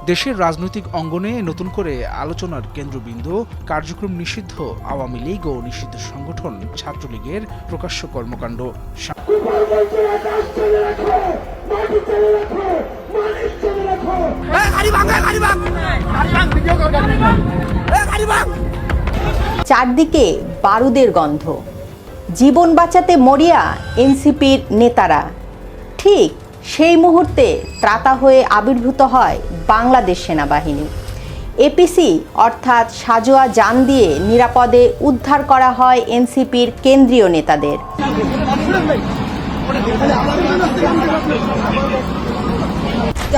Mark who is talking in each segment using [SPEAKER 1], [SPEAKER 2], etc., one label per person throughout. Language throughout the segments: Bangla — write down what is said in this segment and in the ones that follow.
[SPEAKER 1] দেশের রাজনৈতিক অঙ্গনে নতুন করে আলোচনার কেন্দ্রবিন্দু কার্যক্রম নিষিদ্ধ আওয়ামী লীগ ও নিষিদ্ধ সংগঠন ছাত্রলীগের প্রকাশ্য কর্মকাণ্ড।
[SPEAKER 2] চারদিকে বারুদের গন্ধ, জীবন বাঁচাতে মরিয়া এনসিপির নেতারা। ঠিক সেই মুহূর্তে ত্রাতা হয়ে আবির্ভূত হয় বাংলাদেশ সেনাবাহিনী। এপিসি অর্থাৎ সাজোয়া যান দিয়ে নিরাপদে উদ্ধার করা হয় এনসিপির কেন্দ্রীয় নেতাদের।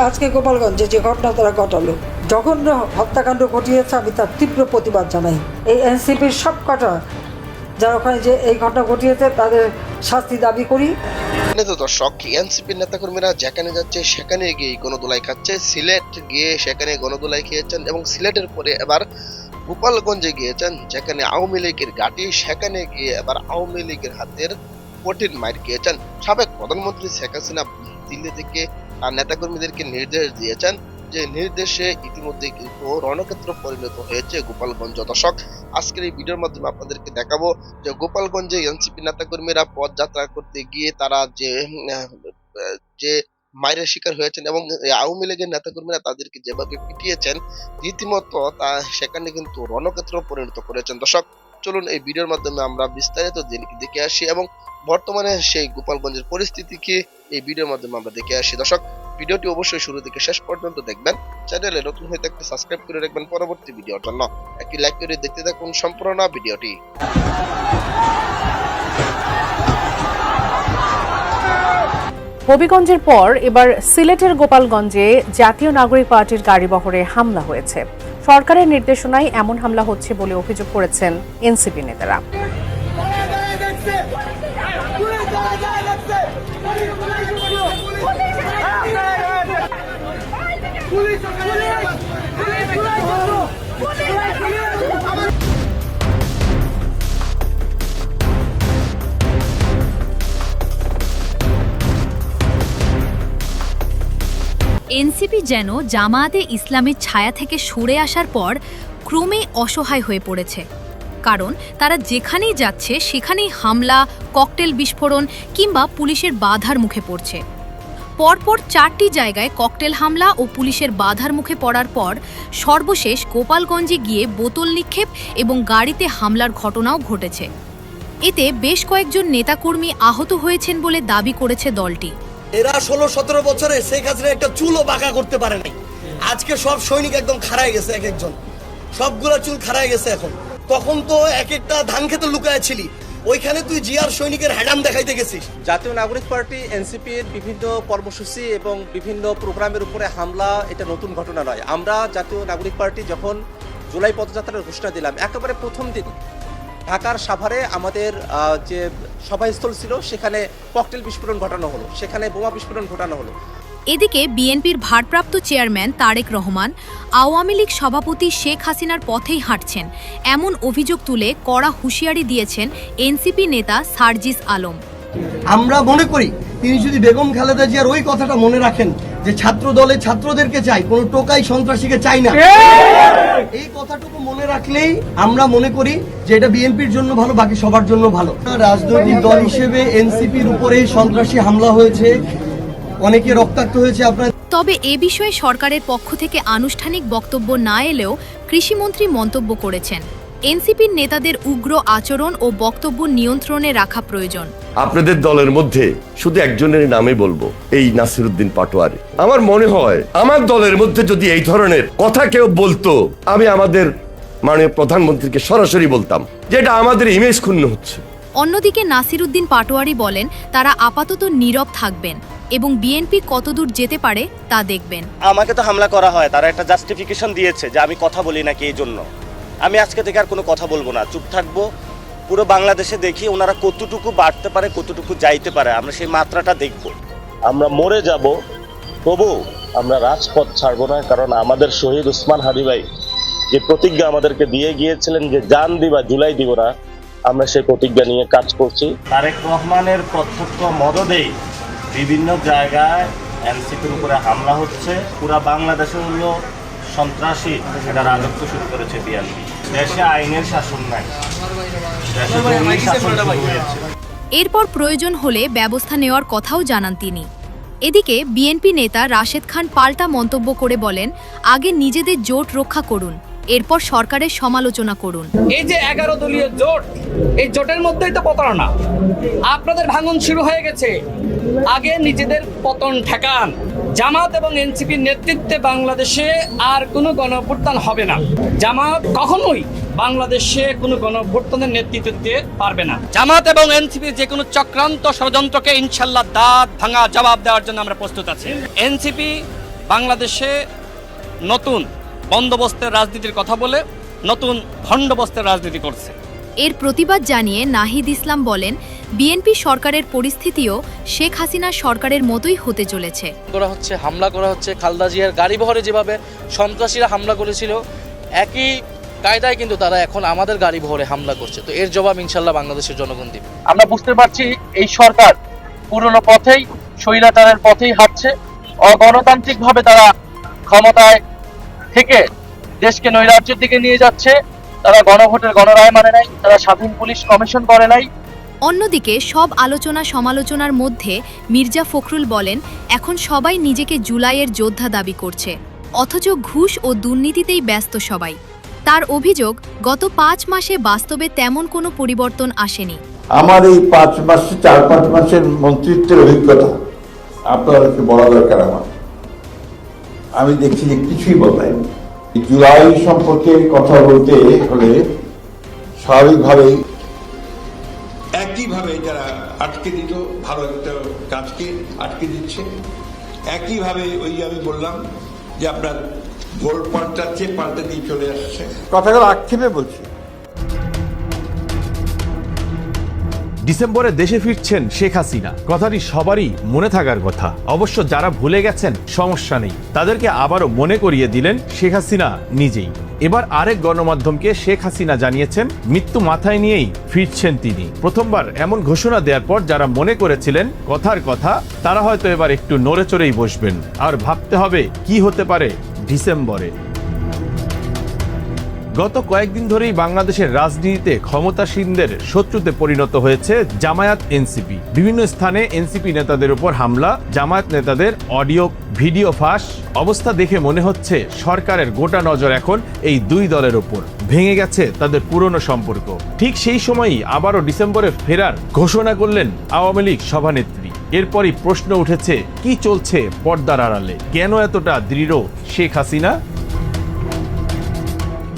[SPEAKER 3] আজকে গোপালগঞ্জে যে ঘটনা তারা ঘটালো, জঘন্য হত্যাকাণ্ড ঘটিয়েছে, আমি তার তীব্র প্রতিবাদ জানাই। এই এনসিপির সব কটা যারা ওখানে যে এই ঘটনা ঘটিয়েছে তাদের শাস্তি দাবি করি।
[SPEAKER 4] দর্শক, এনসিপির নেতাকর্মীরা যেখানে যাচ্ছে সেখানে গিয়ে গণদোলাই খাচ্ছে। সিলেট গিয়ে সেখানে গণদোলাই খেয়েছেন এবং সিলেটের পরে এবার গোপালগঞ্জে গিয়েছেন যেখানে আওয়ামী লীগের ঘাঁটি, সেখানে গিয়ে এবার আওয়ামী লীগের হাতের কঠিন মার খেয়েছেন। সাবেক প্রধানমন্ত্রী শেখ হাসিনা দিল্লি থেকে নেতাকর্মীদেরকে নির্দেশ দিয়েছেন, যে নির্দেশে ইতিমধ্যে কিন্তু রণক্ষেত্র পরিণত হয়েছে গোপালগঞ্জ। দর্শক, আজকের এই ভিডিওর মাধ্যমে আপনাদেরকে দেখাবো যে গোপালগঞ্জে এনসিপি নেতাকর্মীরা পদযাত্রা করতে গিয়ে তারা যে মায়ের শিকার হয়েছেন এবং আওয়ামী লীগের নেতাকর্মীরা তাদেরকে যেভাবে পিটিয়েছেন, রীতিমতো তা সেখানে কিন্তু রণক্ষেত্র পরিণত করেছেন। দর্শক, চলুন এই ভিডিওর মাধ্যমে আমরা বিস্তারিত দেখে আসি এবং বর্তমানে সেই গোপালগঞ্জের পরিস্থিতি কি এই ভিডিওর মাধ্যমে আমরা দেখে আসি। দর্শক, ভিডিওটি অবশ্যই শুরু থেকে শেষ পর্যন্ত দেখবেন। চ্যানেলে নতুন হয়ে থাকলে সাবস্ক্রাইব করে রাখবেন পরবর্তী ভিডিওর জন্য। একটি লাইক করে দেখতে থাকুন সম্পূর্ণ ভিডিওটি।
[SPEAKER 5] হবিগঞ্জের পর এবার সিলেটের গোপালগঞ্জে জাতীয় নাগরিক পার্টির গাড়িবহরে হামলা হয়েছে। সরকারের নির্দেশনায় এমন হামলা হচ্ছে বলে অভিযোগ করেছেন এনসিপি নেতারা।
[SPEAKER 6] এনসিপি যেন জামায়াতে ইসলামের ছায়া থেকে সরে আসার পর ক্রমে অসহায় হয়ে পড়েছে, কারণ তারা যেখানেই যাচ্ছে সেখানেই হামলা, ককটেল বিস্ফোরণ কিংবা পুলিশের বাধার মুখে পড়ছে। পরপর 4টি জায়গায় ককটেল হামলা ও পুলিশের বাধার মুখে পড়ার পর সর্বশেষ গোপালগঞ্জে গিয়ে বোতল নিক্ষেপ এবং গাড়িতে হামলার ঘটনাও ঘটেছে। এতে বেশ কয়েকজন নেতাকর্মী আহত হয়েছেন বলে দাবি করেছে দলটি।
[SPEAKER 7] এরা 16-17 বছরে শেখ হাসিনা একটা চুলও বাঁকা করতে পারে নাই। আজকে সব সৈনিক একদম খাড়ায় গেছে, এক একজন সবগুলা চুল খাড়ায় গেছে। এখন তখন তো এক একটা ধান খেতে লুকায় ছিলি, ওইখানে তুই জিয়ার সৈনিকের হ্যাডাম দেখাইতে গেছিস।
[SPEAKER 8] জাতীয় নাগরিক পার্টি এনসিপির বিভিন্ন কর্মসূচি এবং বিভিন্ন প্রোগ্রামের উপরে হামলা এটা নতুন ঘটনা নয়। আমরা জাতীয় নাগরিক পার্টি যখন জুলাই পদযাত্রার ঘোষণা দিলাম, একেবারে প্রথম দিন ঢাকার সাভারে আমাদের যে সভাস্থল ছিল সেখানে ককটেল বিস্ফোরণ ঘটানো হলো, সেখানে বোমা বিস্ফোরণ ঘটানো হলো।
[SPEAKER 6] এদিকে বিএনপির ভারপ্রাপ্ত চেয়ারম্যান তারেক রহমান আওয়ামী লীগ সভাপতি শেখ হাসিনার পথেই হাঁটছেন এমন অভিযোগ তুলে কড়া হুঁশিয়ারি দিয়েছেন এনসিপি নেতা সার্জিস আলম।
[SPEAKER 7] আমরা মনে করি তিনি যদি বেগম খালেদা জিয়ার ওই কথাটা মনে রাখেন যে ছাত্র দলে ছাত্রদেরকে চাই, কোনো টোকাই সন্ত্রাসীকে চাই না, এই কথাটুকু মনে রাখলেই আমরা মনে করি যে এটা বিএনপির জন্য ভালো, বাকি সবার জন্য ভালো। রাজনৈতিক দল হিসেবে এনসিপির উপরে সন্ত্রাসী হামলা হয়েছে, অনেকে রক্তাক্ত হয়েছে।
[SPEAKER 6] তবে এ বিষয়ে সরকারের পক্ষ থেকে আনুষ্ঠানিক বক্তব্য না এলেও কৃষিমন্ত্রী মন্তব্য করেছেন, এনসিপির নেতাদের উগ্র আচরণ ও বক্তব্য নিয়ন্ত্রণে রাখা প্রয়োজন।
[SPEAKER 9] আপনাদের দলের মধ্যে শুধু একজনের নামে বলবো, এই নাসিরউদ্দিন পাটোয়ারি। আমার মনে হয় আমার দলের মধ্যে যদি এই ধরনের কথা কেউ বলতো, আমি আমাদের মাননীয় প্রধানমন্ত্রীকে সরাসরি বলতাম যে এটা আমাদের ইমেজ ক্ষুণ্ণ হচ্ছে।
[SPEAKER 6] অন্যদিকে নাসিরউদ্দিন পাটোয়ারি বলেন তারা আপাতত নীরব থাকবেন এবং বিএনপি কতদূর যেতে পারে তা দেখবেন।
[SPEAKER 10] আমাকে তো হামলা করা হয়, তারা একটা জাস্টিফিকেশন দিয়েছে যে আমি কথা বলি নাকি, এই জন্য আমি আজকে থেকে আর কোনো কথা বলবো না, চুপ থাকবো। পুরো বাংলাদেশে দেখি ওনারা কতটুকু বাড়তে পারে, কতটুকু যাইতে পারে, আমরা সেই মাত্রাটা দেখব।
[SPEAKER 11] আমরা মরে যাব, তবু আমরা রাজপথ ছাড়বো না, কারণ আমাদের শহীদ ওসমান হাদি ভাই যে প্রতিজ্ঞা আমাদেরকে দিয়ে গিয়েছিলেন যে জান দিবা জুলাই দিব না, আমরা সেই প্রতিজ্ঞা নিয়ে কাজ করছি।
[SPEAKER 10] তারেক রহমানের প্রত্যক্ষ মদদেই বিভিন্ন জায়গায় এনসিপির উপরে হামলা হচ্ছে। পুরা বাংলাদেশে হলো সন্ত্রাসী একটা রাজত্ব শুরু করেছে বিএনপি। দেশে আইনের শাসন নাই, দেশে জঙ্গি শাসন শুরু হয়েছে।
[SPEAKER 6] এরপর প্রয়োজন হলে ব্যবস্থা নেওয়ার কথাও জানান তিনি। এদিকে বিএনপি নেতা রাশেদ খান পাল্টা মন্তব্য করে বলেন, আগে নিজেদের জোট রক্ষা করুন, এরপর সরকারের সমালোচনা করুন।
[SPEAKER 12] এই যে 11 দলীয় জোট, এই জোটের মধ্যেই তো প্রতারণা। আপনাদের ভাঙন শুরু হয়ে গেছে, আগে নিজেদের পতন ঠেকান। জামাত এবং এনসিপির নেতৃত্বে বাংলাদেশে আর কোনো গণঅভ্যুত্থান হবে না। জামাত কখনোই বাংলাদেশে কোনো গণঅভ্যুত্থানের নেতৃত্ব দিতে পারবে না। জামাত এবং এনসিপির যে কোনো চক্রান্ত ষড়যন্ত্রকে ইনশাল্লাহ দাঁত ভাঙা জবাব দেওয়ার জন্য আমরা প্রস্তুত আছি। এনসিপি বাংলাদেশে নতুন বন্দোবস্তের রাজনীতির কথা বলে নতুন ভণ্ডবস্তের রাজনীতি করছে।
[SPEAKER 6] এর প্রতিবাদ জানিয়ে নাহিদ ইসলাম বলেন, বিএনপি সরকারের পরিস্থিতিও শেখ হাসিনা সরকারের মতোই হতে চলেছে।
[SPEAKER 12] হামলা করা হচ্ছে খালেদা জিয়ার গাড়ি বহরে যেভাবে সন্ত্রাসীরা হামলা করেছিল, একই কায়দায় কিন্তু তারা এখন আমাদের গাড়ি বহরে হামলা করছে। তো এর জবাব ইনশাল্লাহ বাংলাদেশের জনগণ দিবে। আমরা বুঝতে পারছি এই সরকার পুরনো পথেই, স্বৈরাচারের পথেই হাঁটছে। অগণতান্ত্রিকভাবে তারা ক্ষমতায় থেকে দেশকে নৈরাজ্যের দিকে নিয়ে যাচ্ছে। তারা গণভোটের গণরায় মানে নাই, তারা স্বাধীন পুলিশ কমিশন করে নাই।
[SPEAKER 6] অন্যদিকে সব আলোচনা সমালোচনার মধ্যে মির্জা ফখরুল বলেন, এখন সবাই নিজেকে জুলাইয়ের যোদ্ধা দাবি করছে, অথচ ঘুষ ও দুর্নীতিতেই ব্যস্ত সবাই। তার অভিযোগ, গত 5 মাসে বাস্তবে তেমন কোনো পরিবর্তন আসেনি।
[SPEAKER 13] আমার এই 4-5 মাসের মন্ত্রিত্বের অভিজ্ঞতা আপনাদেরকে বলা দরকার। আমি দেখছি যে কিছুই বদলায়নি। জুলাই সম্পর্কে কথা বলতে হলে স্বাভাবিকভাবেই একইভাবে যারা আটকে দিত ভালো একটা কাজকে আটকে দিচ্ছে, একইভাবে ওই আমি বললাম যে আপনার ভোট পাল্টাচ্ছে, পাল্টে দিয়ে চলে আসছে। কথাগুলো আক্ষেপে বলছি।
[SPEAKER 14] ডিসেম্বরে দেশে ফিরছেন শেখ হাসিনা, কথাটি সবারই মনে থাকার কথা। অবশ্য যারা ভুলে গেছেন সমস্যা নেই, তাদেরকে আবারও মনে করিয়ে দিলেন শেখ হাসিনা নিজেই। এবার আরেক গণমাধ্যমকে শেখ হাসিনা জানিয়েছেন মৃত্যু মাথায় নিয়েই ফিরছেন তিনি। প্রথমবার এমন ঘোষণা দেওয়ার পর যারা মনে করেছিলেন কথার কথা, তারা হয়তো এবার একটু নড়ে চড়েই বসবেন আর ভাবতে হবে কি হতে পারে ডিসেম্বরে। গত কয়েকদিন ধরেই বাংলাদেশের রাজনীতিতে ক্ষমতাসীনদের শত্রুতে পরিণত হয়েছে জামায়াত এনসিপি। বিভিন্ন স্থানে এনসিপি নেতাদের উপর হামলা, জামায়াত নেতাদের অডিও ভিডিও ফাঁস। অবস্থা দেখে মনে হচ্ছে সরকারের গোটা নজর এখন এই দুই দলের উপর। ভেঙে গেছে তাদের পুরনো সম্পর্ক। ঠিক সেই সময়ই আবারও ডিসেম্বরে ফেরার ঘোষণা করলেন আওয়ামী লীগ সভানেত্রী। এরপরই প্রশ্ন উঠেছে, কি চলছে পর্দার আড়ালে? কেন এতটা দৃঢ় শেখ হাসিনা?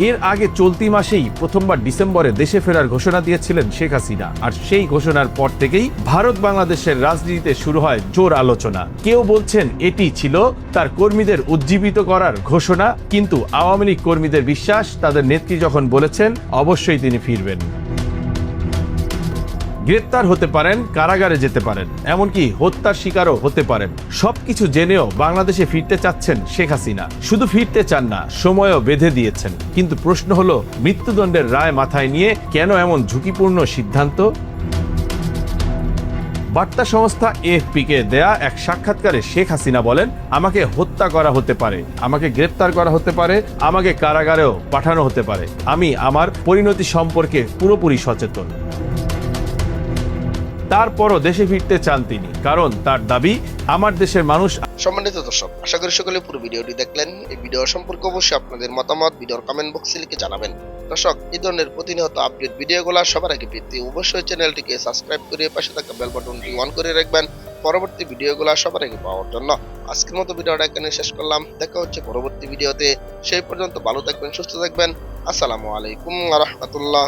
[SPEAKER 14] এর আগে চলতি মাসেই প্রথমবার ডিসেম্বরে দেশে ফেরার ঘোষণা দিয়েছিলেন শেখ হাসিনা। আর সেই ঘোষণার পর থেকেই ভারত বাংলাদেশের রাজনীতিতে শুরু হয় জোর আলোচনা। কেউ বলছেন এটি ছিল তার কর্মীদের উজ্জীবিত করার ঘোষণা, কিন্তু আওয়ামী লীগ কর্মীদের বিশ্বাস, তাদের নেত্রী যখন বলেছেন অবশ্যই তিনি ফিরবেন। গ্রেপ্তার হতে পারেন, কারাগারে যেতে পারেন, এমনকি হত্যার শিকারও হতে পারেন। সবকিছু জেনেও বাংলাদেশে ফিরতে চাচ্ছেন শেখ হাসিনা। শুধু ফিরতে চান না, সময়ও বেঁধে দিয়েছেন। কিন্তু প্রশ্ন হলো, মৃত্যুদণ্ডের রায় মাথায় নিয়ে কেন এমন ঝুঁকিপূর্ণ সিদ্ধান্ত? বার্তা সংস্থা এএফপিকে দেয়া এক সাক্ষাৎকারে শেখ হাসিনা বলেন, আমাকে হত্যা করা হতে পারে, আমাকে গ্রেপ্তার করা হতে পারে, আমাকে কারাগারেও পাঠানো হতে পারে। আমি আমার পরিণতি সম্পর্কে পুরোপুরি সচেতন। তারপরও দেশে ফিরতে চান তিনি, কারণ তার দাবি, আমার দেশের মানুষ।
[SPEAKER 4] সম্মানিত দর্শক, আশা করি সকলে পুরো ভিডিওটি দেখলেন। এই ভিডিও সম্পর্কে অবশ্যই আপনাদের মতামত ভিডিওর কমেন্ট বক্সে লিখে জানাবেন। দর্শক, এই ধরনের প্রতিনিয়ত আপডেট ভিডিওগুলো সবার আগে পেতে অবশ্যই চ্যানেলটিকে সাবস্ক্রাইব করে পাশে থাকা বেল বাটনটি অন করে রাখবেন পরবর্তী ভিডিওগুলো সবার আগে পাওয়ার জন্য। আজকের মতো ভিডিওটা এখানে শেষ করলাম। দেখা হচ্ছে পরবর্তী ভিডিওতে। সেই পর্যন্ত ভালো থাকবেন, সুস্থ থাকবেন। আসসালামু আলাইকুম ওয়া রাহমাতুল্লাহ।